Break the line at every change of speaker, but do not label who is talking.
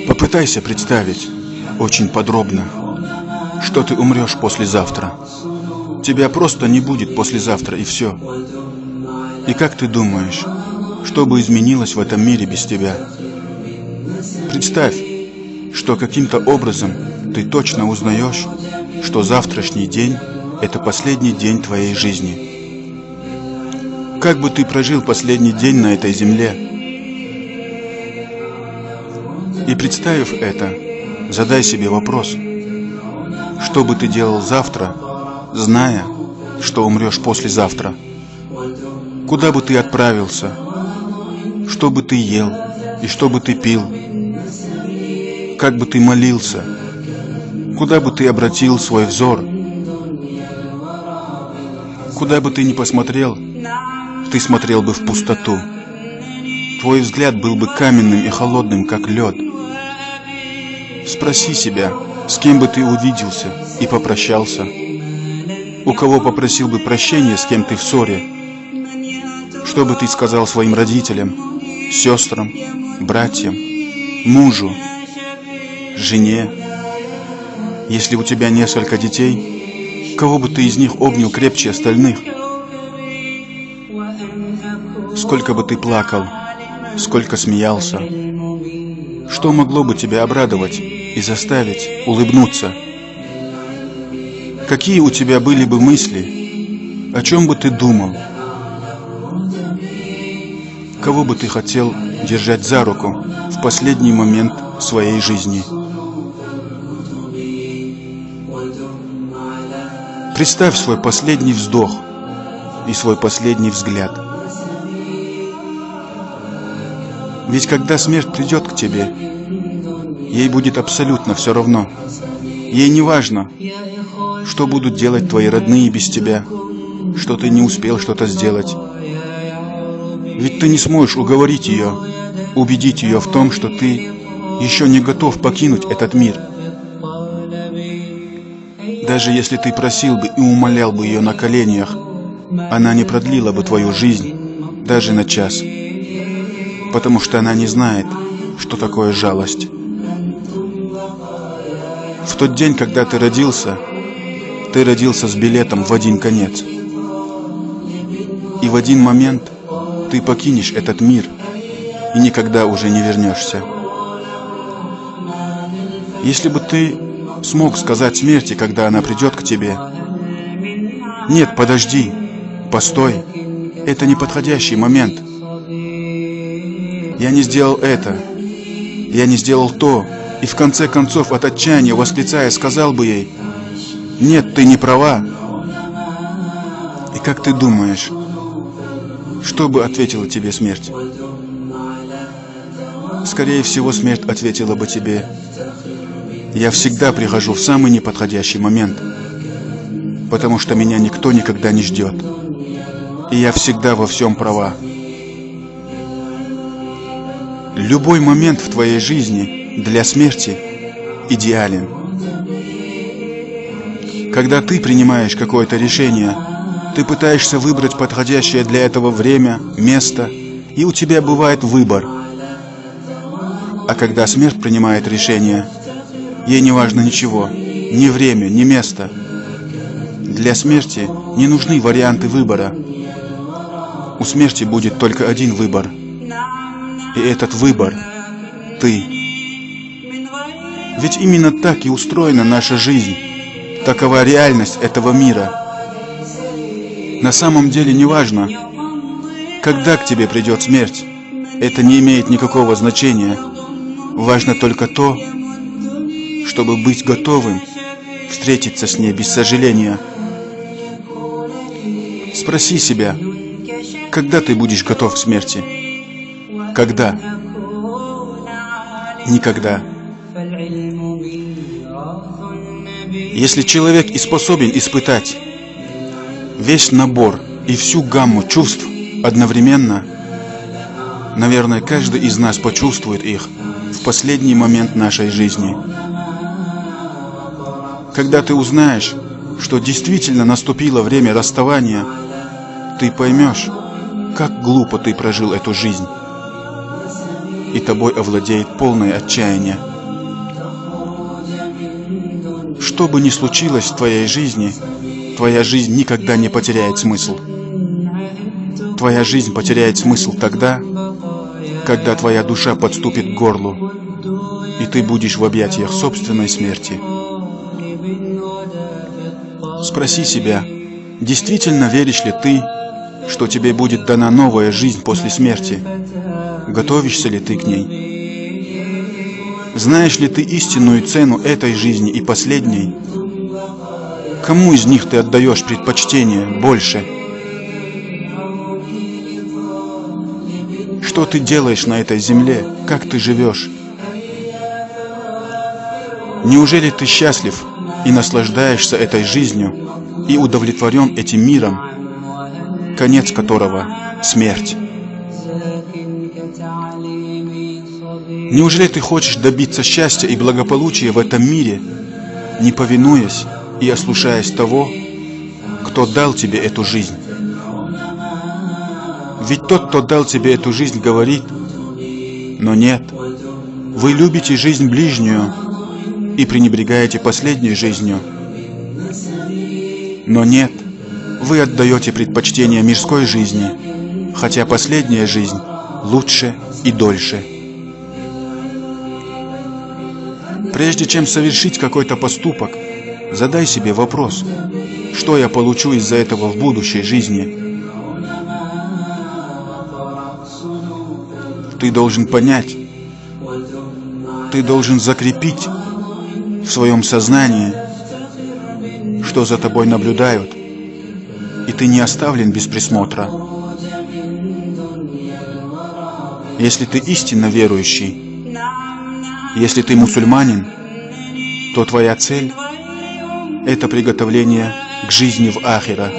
Попытайся представить очень подробно, что ты умрешь послезавтра. Тебя просто не будет послезавтра, и все. И как ты думаешь, что бы изменилось в этом мире без тебя? Представь, что каким-то образом ты точно узнаешь, что завтрашний день – это последний день твоей жизни. Как бы ты прожил последний день на этой земле? И представив это, задай себе вопрос, что бы ты делал завтра, зная, что умрешь послезавтра? Куда бы ты отправился? Что бы ты ел и что бы ты пил? Как бы ты молился? Куда бы ты обратил свой взор? Куда бы ты ни посмотрел, ты смотрел бы в пустоту. Твой взгляд был бы каменным и холодным, как лед. Спроси себя, с кем бы ты увиделся и попрощался? У кого попросил бы прощения, с кем ты в ссоре? Что бы ты сказал своим родителям, сестрам, братьям, мужу, жене? Если у тебя несколько детей, кого бы ты из них обнял крепче остальных? Сколько бы ты плакал, сколько смеялся? Что могло бы тебя обрадовать и заставить улыбнуться? Какие у тебя были бы мысли? О чем бы ты думал? Кого бы ты хотел держать за руку в последний момент своей жизни? Представь свой последний вздох и свой последний взгляд. Ведь когда смерть придет к тебе, ей будет абсолютно все равно. Ей не важно, что будут делать твои родные без тебя, что ты не успел что-то сделать. Ведь ты не сможешь уговорить ее, убедить ее в том, что ты еще не готов покинуть этот мир. Даже если ты просил бы и умолял бы ее на коленях, она не продлила бы твою жизнь даже на час, потому что она не знает, что такое жалость. В тот день, когда ты родился с билетом в один конец. И в один момент ты покинешь этот мир и никогда уже не вернешься. Если бы ты смог сказать смерти, когда она придет к тебе: «Нет, подожди, постой, это неподходящий момент. Я не сделал это, я не сделал то», и в конце концов от отчаяния восклицая сказал бы ей: «Нет, ты не права». И как ты думаешь, что бы ответила тебе смерть? Скорее всего, смерть ответила бы тебе: «Я всегда прихожу в самый неподходящий момент, потому что меня никто никогда не ждет, и я всегда во всем права». Любой момент в твоей жизни для смерти идеален. Когда ты принимаешь какое-то решение, ты пытаешься выбрать подходящее для этого время, место, и у тебя бывает выбор. А когда смерть принимает решение, ей не важно ничего, ни время, ни место. Для смерти не нужны варианты выбора. У смерти будет только один выбор. И этот выбор – ты. Ведь именно так и устроена наша жизнь. Такова реальность этого мира. На самом деле не важно, когда к тебе придет смерть. Это не имеет никакого значения. Важно только то, чтобы быть готовым встретиться с ней без сожаления. Спроси себя, когда ты будешь готов к смерти? Когда? Никогда. Если человек и способен испытать весь набор и всю гамму чувств одновременно, наверное, каждый из нас почувствует их в последний момент нашей жизни. Когда ты узнаешь, что действительно наступило время расставания, ты поймешь, как глупо ты прожил эту жизнь, и тобой овладеет полное отчаяние. Что бы ни случилось в твоей жизни, твоя жизнь никогда не потеряет смысл. Твоя жизнь потеряет смысл тогда, когда твоя душа подступит к горлу, и ты будешь в объятиях собственной смерти. Спроси себя, действительно веришь ли ты, что тебе будет дана новая жизнь после смерти? Готовишься ли ты к ней? Знаешь ли ты истинную цену этой жизни и последней? Кому из них ты отдаешь предпочтение больше? Что ты делаешь на этой земле? Как ты живешь? Неужели ты счастлив и наслаждаешься этой жизнью и удовлетворен этим миром, конец которого — смерть? Неужели ты хочешь добиться счастья и благополучия в этом мире, не повинуясь и ослушаясь того, кто дал тебе эту жизнь? Ведь тот, кто дал тебе эту жизнь, говорит: но нет, вы любите жизнь ближнюю и пренебрегаете последней жизнью. Но нет, вы отдаете предпочтение мирской жизни, хотя последняя жизнь лучше и дольше. Прежде чем совершить какой-то поступок, задай себе вопрос: что я получу из-за этого в будущей жизни? Ты должен понять, ты должен закрепить в своем сознании, что за тобой наблюдают, и ты не оставлен без присмотра. Если ты истинно верующий, если ты мусульманин, то твоя цель — это приготовление к жизни в ахира.